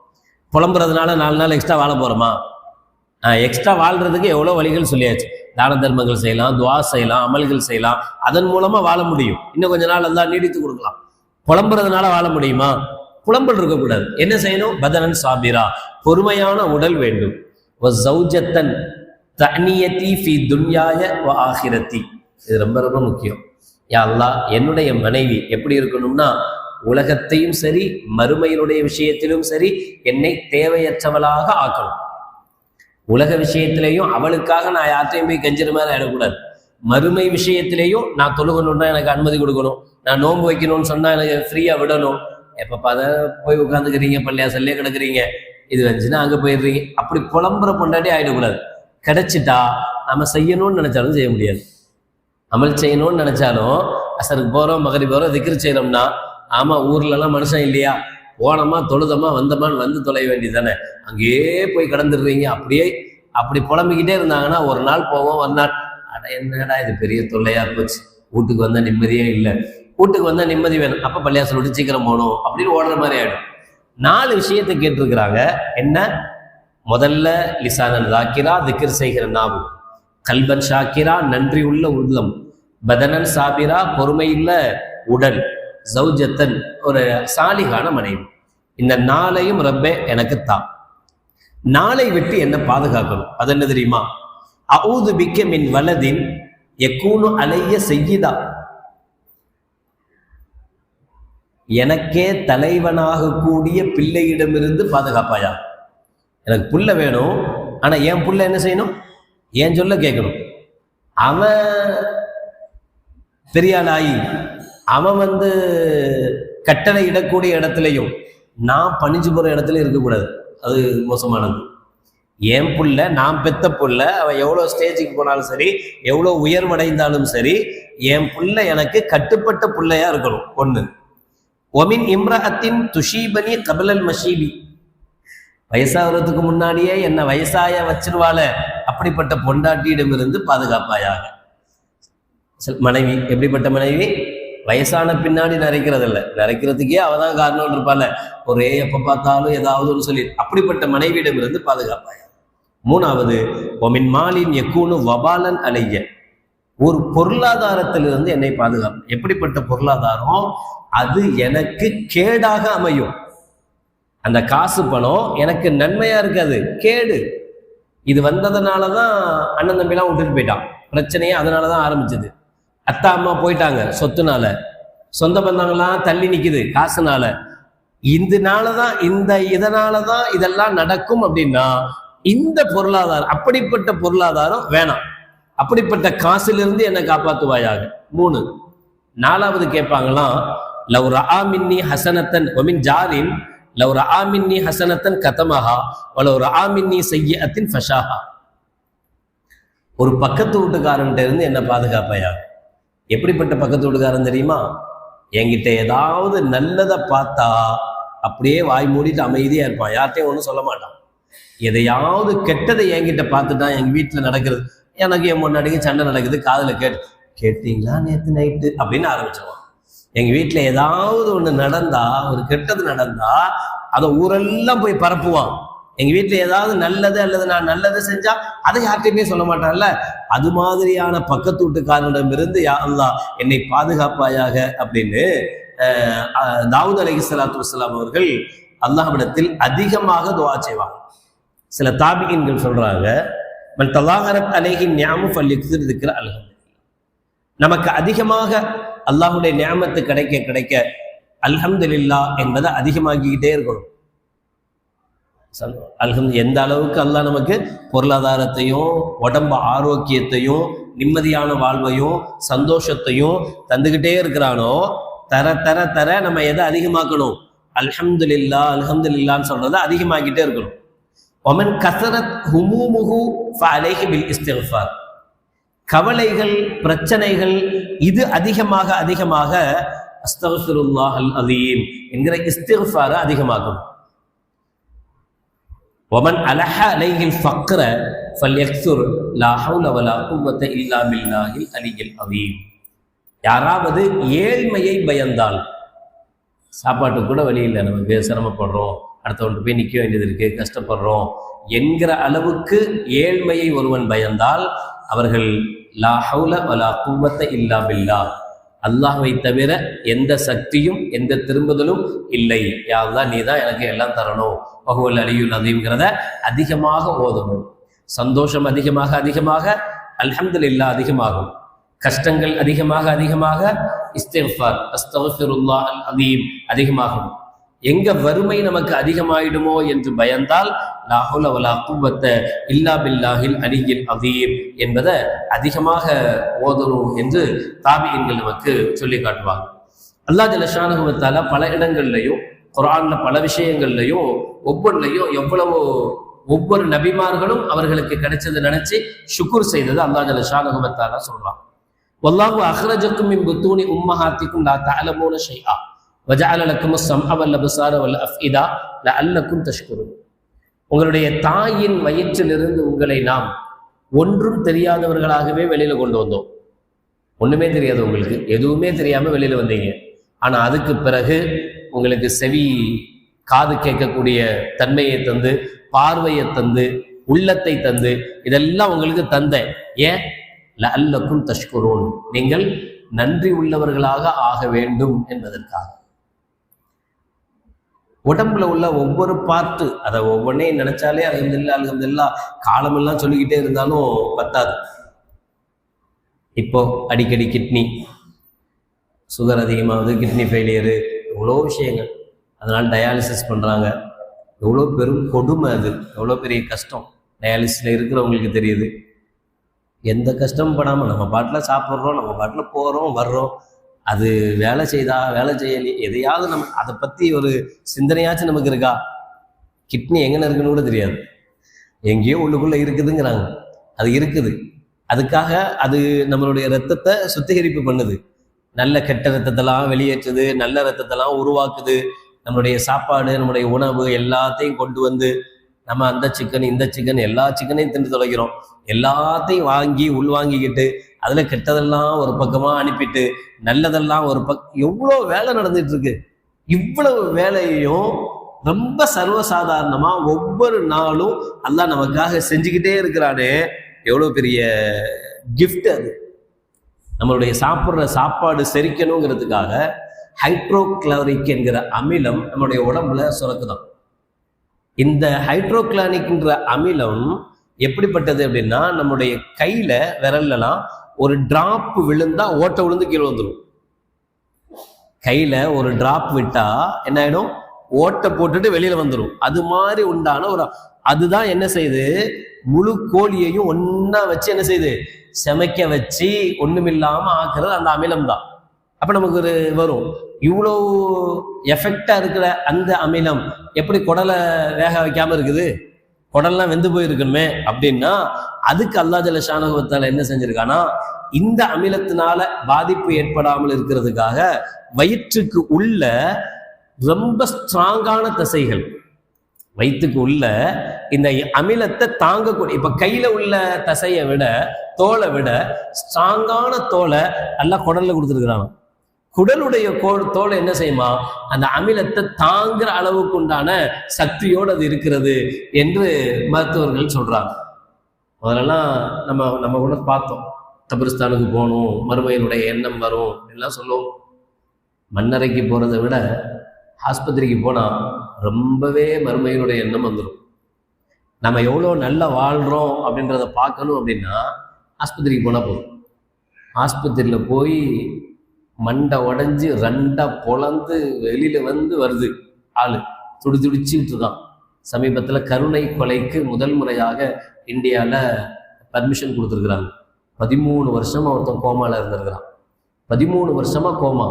புலம்புறதுனால 4 நாள் எக்ஸ்ட்ரா வாழ போகிறோமா? எக்ஸ்ட்ரா வாழ்றதுக்கு எவ்வளோ வழிகள் சொல்லியாச்சு. தான தர்மங்கள் செய்யலாம், துவா செய்யலாம், அமல்கள் செய்யலாம், அதன் மூலமா வாழ முடியும். இன்னும் கொஞ்ச நாள் எல்லாம் நீடித்து கொடுக்கலாம். புலம்புறதுனால வாழ முடியுமா? புலம்பல் இருக்கக்கூடாது. என்ன செய்யணும்? பதனன் சாபிரா, பொறுமையான உடல் வேண்டும். வஸௌஜத்தன் தஅனியதி ஃபீ துன்யாய வ ஆகிரத்தி, இது ரொம்ப ரொம்ப முக்கியம். யா அல்லாஹ், என்னுடைய மனைவி எப்படி இருக்கணும்னா உலகத்தையும் சரி மறுமையினுடைய விஷயத்திலும் சரி என்னை தேவையற்றவளாக ஆக்கணும். உலக விஷயத்திலையும் அவளுக்காக நான் யார்ட்டையும் போய் கெஞ்சிற மாதிரி ஆயிடக்கூடாது. மறுமை விஷயத்திலையும் நான் தொழுகணும்னா எனக்கு அனுமதி கொடுக்கணும், நான் நோன்பு வைக்கணும்னு சொன்னா எனக்கு ஃப்ரீயா விடணும். எப்ப பார்த்தா போய் உட்காந்துக்கிறீங்க, பள்ளியாசல்லே கிடக்குறீங்க, இது வந்துச்சுன்னா அங்க போயிடுறீங்க. அப்படி புலம்புற பொண்டாட்டி ஆயிடக்கூடாது. கிடைச்சிட்டா நம்ம செய்யணும்னு நினைச்சாலும் செய்ய முடியாது. அமல் செய்யணும்னு நினைச்சாலும் அசருக்கு போறோம், மகரி போறோம், திக்ரு செய்யறோம்னா ஆமா ஊர்ல எல்லாம் மனுஷன் இல்லையா, போனோமா தொழுதமா வந்தமான்னு வந்து தொலைய வேண்டியது தானே, அங்கேயே போய் கடந்துடுறீங்க. அப்படியே அப்படி புலம்பிக்கிட்டே இருந்தாங்கன்னா ஒரு நாள் போவோம், ஒரு நாள் அட என்னடா இது பெரிய தொல்லையா போச்சு, வீட்டுக்கு வந்தா நிம்மதியே இல்லை, வீட்டுக்கு வந்தா நிம்மதி வேணும், அப்ப பள்ளியாசல் விட்டு சீக்கிரம் போகணும் அப்படின்னு ஓடுற மாதிரி ஆயிடும். 4 விஷயத்தை கேட்டிருக்கிறாங்க. என்ன? முதல்ல லிசானன் தாக்கிரா, திக்ர் செய்கிற நாவு. கல்பன் ஷாக்கிரா, நன்றி உள்ள உள்ளம். பதனன் சாபிரா, பொறுமையுள்ள உடல். ஜௌஜத்தன், ஒரு சாலிகான மனைவி. இந்த 4ஐயும் ரப்பே எனக்கு தான். 4ஐ விட்டு என்ன பாதுகாக்கணும்? அது என்ன தெரியுமா? அஊது பிக்க மின் வலதின் யகூனு அலைய செய்யிதா, எனக்கே தலைவனாக கூடிய பிள்ளையிடமிருந்து பாதுகாப்பாயா. எனக்கு புள்ள வேணும், ஆனா என் புள்ள என்ன செய்யணும்? ஏன் சொல்ல கேட்கணும். அவன் பெரியாளாயி அவன் கட்டளை இடக்கூடிய இடத்துலையும் நான் பணிஞ்சு போற இடத்துல இருக்கக்கூடாது. அது மோசமானது. என் புள்ள, நான் பெத்த புள்ள, அவன் எவ்வளோ ஸ்டேஜுக்கு போனாலும் சரி, எவ்வளோ உயர்வடைந்தாலும் சரி, என் புள்ள எனக்கு கட்டுப்பட்ட புள்ளையா இருக்கணும். 1. ஒமின் இம்ரஅத்தின் துஷீபனி கபலல் மஷீபி, வயசாகிறதுக்கு முன்னாடியே என்ன வயசாய வச்சிருவாள, அப்படிப்பட்ட பொண்டாட்டியிடமிருந்து பாதுகாப்பாயாக. மனைவி எப்படிப்பட்ட மனைவி? வயசான பின்னாடி நரைக்கிறது இல்லை, நரைக்கிறதுக்கே அவதான் காரணம் இருப்பாள், ஒரே எப்ப பார்த்தாலும் ஏதாவது ஒன்று சொல்லி, அப்படிப்பட்ட மனைவியிடமிருந்து பாதுகாப்பாயா. 3வது ஒமின் மாலின் யக்கூனு வபாலன் அலைய, ஒரு பொருளாதாரத்திலிருந்து என்னை பாதுகாப்பு. எப்படிப்பட்ட பொருளாதாரம்? அது எனக்கு கேடாக அமையும். அந்த காசு பணம் எனக்கு நன்மையா இருக்காது, கேடு. இது வந்ததுனாலதான் அண்ணன் தம்பிலாம் விட்டுட்டு போயிட்டான். பிரச்சனையே அதனாலதான் ஆரம்பிச்சது. அத்தா அம்மா போயிட்டாங்க சொத்துனால, சொந்த பந்தங்கள்லாம் தள்ளி நிக்குது காசுனால. இதனாலதான் இதனாலதான் இதெல்லாம் நடக்கும். அப்படின்னா இந்த பொருளாதாரம், அப்படிப்பட்ட பொருளாதாரம் வேணாம். அப்படிப்பட்ட காசிலிருந்து என்னை காப்பாத்துவாயாக. 3. 4வது கேட்பாங்களாம், லவ் ரஆ மின்னி ஹசனத்தன் வமின் ஜாரின் லவ் ரஆ மின்னி ஹசனத்தன் கதமஹா வலவ் ரஆ மின்னி சய்யிஅத்தின் ஃபஷாஹா. ஒரு பக்கத்து வீட்டுக்காரன்ட்ட இருந்து என்ன பாதுகாப்பாயாக. எப்படிப்பட்ட பக்கத்து வீட்டுக்காரன் தெரியுமா? என்கிட்ட ஏதாவது நல்லதை பார்த்தா அப்படியே வாய் மூடிட்டு அமைதியா இருப்பான், யார்கிட்டையும் ஒன்றும் சொல்ல மாட்டான். எதையாவது கெட்டதை என்கிட்ட பார்த்துட்டான், எங்க வீட்டில் நடக்கிறது, எனக்கு என் முன்னாடிக்கு சண்டை நடக்குது, காதில் கேட்டீங்களா நேற்று நைட்டு அப்படின்னு ஆரம்பிச்சிருவான். எங்க வீட்டுல ஏதாவது ஒண்ணு நடந்தா, ஒரு கெட்டது நடந்தா அதை ஊரெல்லாம் போய் பரப்புவான். எங்க வீட்டுல ஏதாவது நல்லது அல்லது நான் நல்லது செஞ்சா அதை யார்கிட்டயுமே சொல்ல மாட்டான்ல. அது மாதிரியான பக்கத்து வீட்டுக்காரனிடமிருந்து யா அல்லாஹ் என்னை பாதுகாப்பாயாக அப்படின்னு தாவூத் அலைஹிஸ்ஸலாத்து வஸ்ஸலாம் அவர்கள் அல்லாஹ்விடத்தில் அதிகமாக துஆ செய்வாங்க. சில தாபிகீன்கள் சொல்றாங்க, மன் தலாஹரத் அலைஹி நிஅமு ஃபல்யக்ஸிர் திக்ர அல்ஹம்துலில்லாஹ். நமக்கு அதிகமாக அல்லாஹ்வுடைய நிஅமத்து கிடைக்க கிடைக்க அல்ஹம்துலில்லாஹ் என்பதை அதிகமாக்கிக்கிட்டே இருக்கணும். எந்த அளவுக்கு அல்லாஹ் நமக்கு பொருளாதாரத்தையும் உடம்பு ஆரோக்கியத்தையும் நிம்மதியான வாழ்வையும் சந்தோஷத்தையும் தந்துகிட்டே இருக்கிறானோ, தர தர தர நம்ம எதை அதிகமாக்கணும்? அல்ஹம்துலில்லாஹ் அல்ஹம்துலில்லாஹ்னு சொல்றதை அதிகமாக்கிட்டே இருக்கணும். ஒமன் கஸரத் ஹுமூமுஹு ஃபஅலைஹி பில் இஸ்திக்ஃபார். கவலைகள் பிரச்சனைகள் இது அதிகமாக அதிகமாக அஸ்தக்ஃபிருல்லாஹல் அலீம் என்கிற இஸ்திக்ஃபாரை அதிகமாக்கணும். ஒமன் அலஹ அலைஹில் ஃபக்ர ஃபல்யக்ஸுர் லா ஹவுல வலா குவத்த இல்லா பில்லாஹில் அலியில் அலீம். யாராவது ஏழ்மையை பயந்தால், சாப்பாட்டுக்கு கூட வழி இல்லை, நமக்கு சிரமப்படுறோம், அடுத்தவன்ட்டு போய் நிற்க வேண்டியது இருக்கு, கஷ்டப்படுறோம் என்கிற அளவுக்கு ஏழ்மையை ஒருவன் பயந்தால் அவர்கள் லா ஹவுல வலா குவத்த இல்லா பில்லாஹ், அல்லாஹ்வை தவிர எந்த சக்தியும் எந்த திரும்புதலும் இல்லை, யா அல்லாஹ் நீ தான் எனக்கு எல்லாம் தரணும், வஹுவல் அலியுல் அஸீம்ங்கிறத அதிகமாக ஓதணும். சந்தோஷம் அதிகமாக அதிகமாக அல்ஹம்துலில்லாஹ் அதிகமாகும். கஷ்டங்கள் அதிகமாக அதிகமாக இஸ்திக்ஃபார் அஸ்தக்ஃபிருல்லாஹல் அஸீம் அதிகமாகும். எங்க வறுமை நமக்கு அதிகமாயிடுமோ என்று பயந்தால் லா ஹவுல வலா குவத்த இல்லா பில்லாஹில் அலியில் அஸீம் என்பதை அதிகமாக ஓதணும் என்று தாபியீன்கள் நமக்கு சொல்லி காட்டுவாங்க. அல்லாஹ் ஜல்ல ஷானஹு வ தஆலா பல இடங்கள்லையும் குர்ஆன்ல பல விஷயங்கள்லையும் ஒவ்வொன்றையும் எவ்வளவோ ஒவ்வொரு நபிமார்களும் அவர்களுக்கு கிடைச்சதை நினைச்சு ஷுக்குர் செய்தது அல்லாஹ் ஜல்ல ஷானஹு வ தஆலா சொல்றான். வல்லாஹு அஹ்ரஜக்கும் மின் புத்தூனி உம்மஹாத்திக்கும் லா தஅலமூன ஷைஆ வஜஅல லக்குமுஸ் ஸம்அ வல் அப்சார வல் அஃஇதா லஅல்லக்கும் தஷ்குரூன். உங்களுடைய தாயின் வயிற்றிலிருந்து உங்களை நாம் ஒன்றும் தெரியாதவர்களாகவே வெளியில கொண்டு வந்தோம். ஒண்ணுமே தெரியாது, உங்களுக்கு எதுவுமே தெரியாம வெளியில வந்தீங்க. ஆனா அதுக்கு பிறகு உங்களுக்கு செவி காது கேட்கக்கூடிய தன்மையை தந்து, பார்வையை தந்து, உள்ளத்தை தந்து, இதெல்லாம் உங்களுக்கு தந்தேன். ஏன்? லஅல்லக்கும் தஷ்குரூன், நீங்கள் நன்றி உள்ளவர்களாக ஆக வேண்டும் என்பதற்காக. உடம்புல உள்ள ஒவ்வொரு பார்ட்டு அதை ஒவ்வொன்றையும் நினைச்சாலே அல்ஹம்துலில்லாஹ் அல்ஹம்துலில்லாஹ் காலமெல்லாம் சொல்லிக்கிட்டே இருந்தாலும் பத்தாது. இப்போ அடிக்கடி கிட்னி சுகர் அதிகமாகுது, கிட்னி ஃபெயிலியரு, எவ்வளோ விஷயங்கள். அதனால் டயாலிசிஸ் பண்ணுறாங்க. எவ்வளோ பெரும் கொடுமை, அது எவ்வளோ பெரிய கஷ்டம் டயாலிசிஸில் இருக்கிறவங்களுக்கு தெரியுது. எந்த கஷ்டமும் படாமல் நம்ம பாட்டில் சாப்பிட்றோம், நம்ம பாட்டில் போகிறோம் வர்றோம். அது வேலை செய்தா வேலை செய்யலையே, எதையாவது நம்ம அதை பற்றி ஒரு சிந்தனையாச்சும் நமக்கு இருக்கா? கிட்னி எங்கே இருக்குன்னு கூட தெரியாது, எங்கேயோ உள்ளுக்குள்ளே இருக்குதுங்கிறாங்க. அது இருக்குது, அதுக்காக அது நம்மளுடைய ரத்தத்தை சுத்திகரிப்பு பண்ணுது, நல்ல கெட்ட ரத்தத்தெல்லாம் வெளியேற்றுது, நல்ல ரத்தத்தெல்லாம் உருவாக்குது. நம்மளுடைய சாப்பாடு நம்முடைய உணவு எல்லாத்தையும் கொண்டு வந்து நம்ம அந்த சிக்கன் இந்த சிக்கன் எல்லா சிக்கனையும் தின்று தொலைக்கிறோம். எல்லாத்தையும் வாங்கி உள்வாங்கிக்கிட்டு அதில் கெட்டதெல்லாம் ஒரு பக்கமாக அனுப்பிட்டு நல்லதெல்லாம் ஒரு எவ்வளோ வேலை நடந்துட்டு இருக்கு. இவ்வளவு வேலையும் ரொம்ப சர்வசாதாரணமாக ஒவ்வொரு நாளும் அல்லாஹ் நமக்காக செஞ்சுக்கிட்டே இருக்கிறானே, எவ்வளோ பெரிய கிஃப்ட் அது. நம்மளுடைய சாப்பிட்ற சாப்பாடு செரிக்கணுங்கிறதுக்காக ஹைட்ரோக்ளோரிக் என்கிற அமிலம் நம்மளுடைய உடம்புல சுரக்குதான். இந்த ஹைட்ரோக்ளோரிக்ன்ற அமிலம் எப்படிப்பட்டது அப்படின்னா, நம்முடைய கையில விரல்லாம் ஒரு டிராப் விழுந்தா ஓட்டை விழுந்து கீழே வந்துடும். கையில ஒரு டிராப் விட்டா என்ன ஆயிடும்? ஓட்டை போட்டுட்டு வெளியில வந்துடும். அது மாதிரி உண்டான ஒரு அதுதான் என்ன செய்யுது, முழு கோழியையும் ஒன்னா வச்சு என்ன செய்யுது, செமைக்க வச்சு ஒண்ணுமில்லாம ஆக்குறது அந்த அமிலம் தான். அப்ப நமக்கு ஒரு வரும். இவ்வளோ எஃபெக்டா இருக்கிற அந்த அமிலம் எப்படி குடலை வேக வைக்காம இருக்குது? குடல்லாம் வெந்து போயிருக்கணுமே அப்படின்னா அதுக்கு அல்லாஹ் ஜல்ல ஷானஹு வ தஆலா என்ன செஞ்சிருக்கானா, இந்த அமிலத்தினால பாதிப்பு ஏற்படாமல் இருக்கிறதுக்காக வயிற்றுக்கு உள்ள ரொம்ப ஸ்ட்ராங்கான தசைகள், வயிற்றுக்கு உள்ள இந்த அமிலத்தை தாங்கக்கூடிய, இப்ப கையில உள்ள தசையை விட தோலை விட ஸ்ட்ராங்கான தோலை எல்லாம் குடல்ல கொடுத்துருக்குறாங்க. குடலுடைய தோல் என்ன செய்யுமா, அந்த அமிலத்தை தாங்குற அளவுக்கு உண்டான சக்தியோடு அது இருக்கிறது என்று மருத்துவர்கள் சொல்றாங்க. அதெல்லாம் நம்ம கூட பார்த்தோம். கபிரிஸ்தானுக்கு போகணும், மறுமையினுடைய எண்ணம் வரும் எல்லாம் சொல்லுவோம். மண்ணறைக்கு போறதை விட ஆஸ்பத்திரிக்கு போனா ரொம்பவே மறுமையினுடைய எண்ணம் வந்துடும். நம்ம எவ்வளோ நல்லா வாழ்றோம் அப்படின்றத பார்க்கணும் அப்படின்னா ஆஸ்பத்திரிக்கு போனால் போதும். ஆஸ்பத்திரியில் போய் மண்டை உடஞ்சி ரெண்டா பொழந்து வெளியில வருது ஆளு, துடிச்சுக்கிட்டு இருக்கான். சமீபத்தில் கருணை கொலைக்கு முதல் முறையாக இந்தியாவில் பர்மிஷன் கொடுத்துருக்குறாங்க. 13 வருஷமா ஒருத்தன் கோமால இருந்திருக்கிறான். 13 வருஷமா கோமா.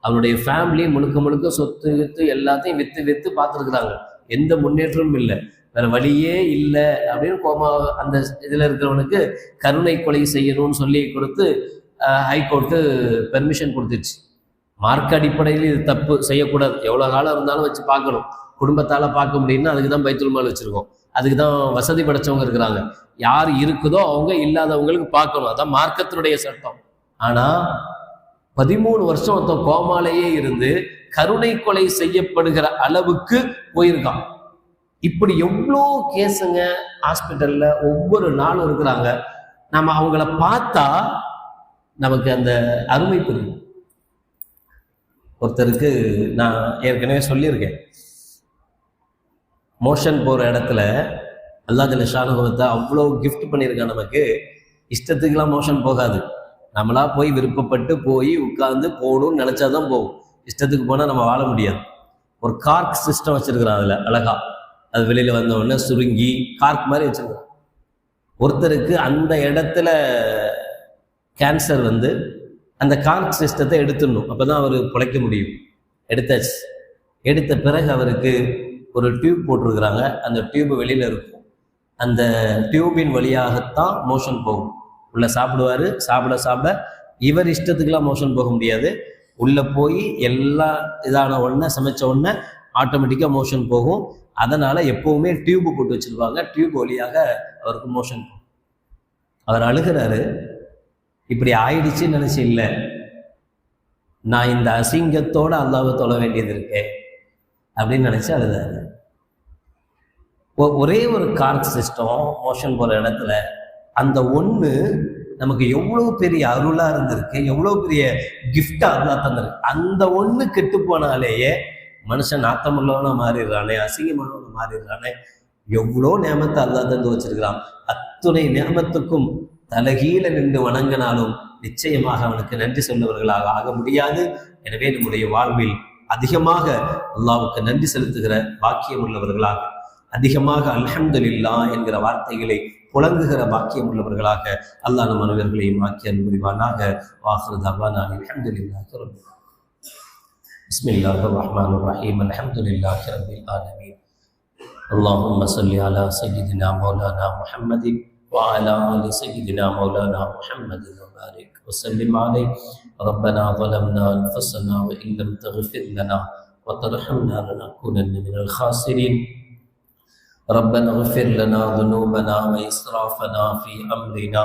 அவனுடைய ஃபேமிலி முழுக்க சொத்து வித்து எல்லாத்தையும் வித்து பார்த்துருக்குறாங்க. எந்த முன்னேற்றமும் இல்லை, வேற வழியே இல்லை அப்படின்னு கோமா. அந்த இதில் இருக்கிறவனுக்கு கருணை கொலை செய்யணும்னு சொல்லி கொடுத்து ஹைகோர்ட்டு பெர்மிஷன் கொடுத்துருச்சு. மார்க் அடிப்படையில் இது தப்பு, செய்யக்கூடாது. எவ்வளோ காலம் இருந்தாலும் வச்சு பார்க்கணும். குடும்பத்தால் பார்க்க முடியும்னா அதுக்கு தான் பைத்துல் மால் வச்சுருக்கோம். அதுக்கு தான் வசதி படைச்சவங்க இருக்கிறாங்க. யார் இருக்குதோ அவங்க இல்லாதவங்களுக்கு பார்க்கணும். அதான் மார்க்கத்தினுடைய சட்டம். ஆனால் 13 வருஷம் ஒருத்தன் கோமாலேயே இருந்து கருணை கொலை செய்யப்படுகிற அளவுக்கு போயிருக்கான். இப்படி எவ்வளோ கேஸுங்க ஹாஸ்பிட்டல்ல ஒவ்வொரு நாளும் இருக்கிறாங்க. நம்ம அவங்கள பார்த்தா நமக்கு அந்த அருமை புரியும். ஒருத்தருக்கு நான் ஏற்கனவே சொல்லியிருக்கேன், மோஷன் போகிற இடத்துல அல்லாஹ் ஜல்ல ஷானுஹு அவ்வளோ கிஃப்ட் பண்ணியிருக்கான் நமக்கு. இஷ்டத்துக்கெல்லாம் மோஷன் போகாது. நம்மளா போய் விருப்பப்பட்டு போய் உட்கார்ந்து போகணும்னு நினச்சாதான் போகும். இஷ்டத்துக்கு போனால் நம்ம வாழ முடியாது. ஒரு கார்க் சிஸ்டம் வச்சுருக்குறான். அதில் அழகா அது வெளியில் வந்த உடனே சுருங்கி கார்க் மாதிரி வச்சுருக்கான். ஒருத்தருக்கு அந்த இடத்துல கேன்சர் அந்த கார்க் சிஸ்டத்தை எடுத்துடணும். அப்போ தான் அவர் பிழைக்க முடியும். எடுத்தாச்சு. எடுத்த பிறகு அவருக்கு ஒரு டியூப் போட்டிருக்கிறாங்க. அந்த டியூப் வெளியில் இருக்கும். அந்த டியூபின் வழியாகத்தான் மோஷன் போகும். உள்ள சாப்பிடுவார். சாப்பிட இவர் இஷ்டத்துக்கெல்லாம் மோஷன் போக முடியாது. உள்ளே போய் எல்லாம் இதான உடனே சமைச்ச உடனே ஆட்டோமேட்டிக்காக மோஷன் போகும். அதனால் எப்போவுமே டியூப் போட்டு வச்சுருப்பாங்க. டியூப் வழியாக அவருக்கு மோஷன் போகும். அவர் அழுகிறாரு. இப்படி ஆயிடுச்சுன்னு நினச்சி இல்லை, நான் இந்த அசிங்கத்தோடு அல்லாஹ்வை தொழ வேண்டியது இருக்கேன் அப்படின்னு நினச்சி அழுதாரு. ஒரே ஒரு கார்க் சிஸ்டம் மோஷன் போகிற இடத்துல அந்த ஒன்று நமக்கு எவ்வளோ பெரிய அருளாக இருந்திருக்கு, எவ்வளோ பெரிய கிஃப்டாக அல்லாஹ் தந்திருக்கு. அந்த ஒன்று கெட்டு போனாலேயே மனுஷன் நாத்தமுள்ளவனா மாறிடுறானே, அசிங்கமானவனா மாறிடுறானே. எவ்வளோ நேமத்தை அல்லாஹ் தந்து வச்சிருக்கிறான். அத்துணை நேமத்துக்கும் தலகீழ நின்று வணங்கினாலும் நிச்சயமாக அவனுக்கு நன்றி சொன்னவர்களாக ஆக முடியாது. எனவே நம்முடைய வாழ்வில் அதிகமாக அல்லாஹ்வுக்கு நன்றி செலுத்துகிற பாக்கியம் உள்ளவர்களாக, அதிகமாக அல்ஹம்துலில்லாஹ் என்கிற வார்த்தைகளை புழங்குகிற பாக்கியம் உள்ளவர்களாக அல்லாஹ் நம் அனைவர்களையும் ஆக்கி அருள் புரிவானாக. வாஹிரு தஅவானா அல்ஹம்துலில்லாஹி ரப்பில் ஆலமீன். பிஸ்மில்லாஹிர் ரஹ்மானிர் ரஹீம். அல்ஹம்துலில்லாஹி ரப்பில் ஆலமீன். அல்லாஹும்ம ஸல்லி அலா சய்யிதினா மௌலானா முஹம்மதின் وعلى آل سيدنا مولانا محمد وبارك وسلم عليه. ربنا ظلمنا أنفسنا وإن لم تغفر لنا وترحمنا لنكونن من الخاسرين. ربنا اغفر لنا ذنوبنا وإسرافنا في أمرنا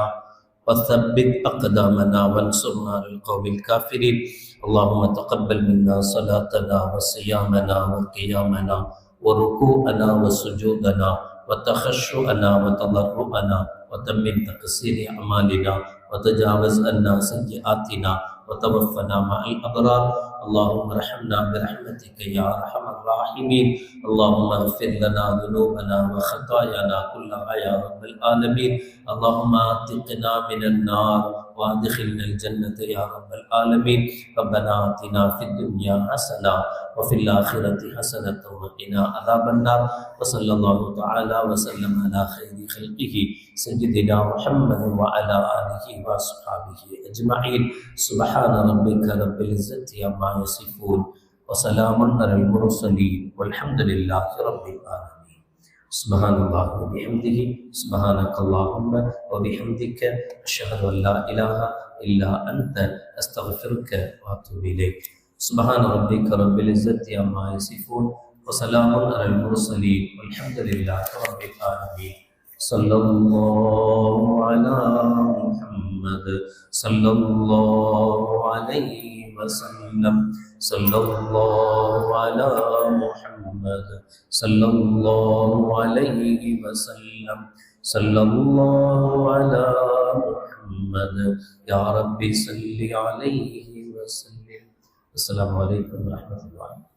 وثبت أقدامنا وانصرنا للقوم الكافرين. اللهم تقبل منا صلاتنا وصيامنا وقيامنا وركوعنا وسجودنا وتخشعنا وتضرعنا وتمم تقصير أعمالنا وتجاوز عنا سيئاتنا وتوفنا مع الأبرار. اللهم ارحمنا برحمتك يا أرحم الراحمين. اللهم اغفر لنا ذنوبنا وخطايانا كلها يا رب العالمين. اللهم اعتقنا من النار وادخلنا الجنة يا رب العالمين. ربنا آتنا في الدنيا حسنة وفي الآخرة حسنة وقنا عذاب النار. وصلى الله تعالى وسلم على خير خلقه سيدنا محمد وعلى آله وصحبه أجمعين. سبحان ربك رب العزة عما يصفون وسلام على المرسلين والحمد لله رب العالمين. سبحان الله وبحمده سبحانك اللهم وبحمدك أشهد أن لا إله إلا أنت أستغفرك وأتوب إليك. سبحان ربك رب العزة عما يصفون وسلام على المرسلين والحمد لله رب العالمين. صلى الله على محمد صلى الله عليه وسلم صلى الله على محمد صلى الله عليه وسلم صلى الله على محمد يا رب صل عليه وسلم. السلام عليكم ورحمة الله.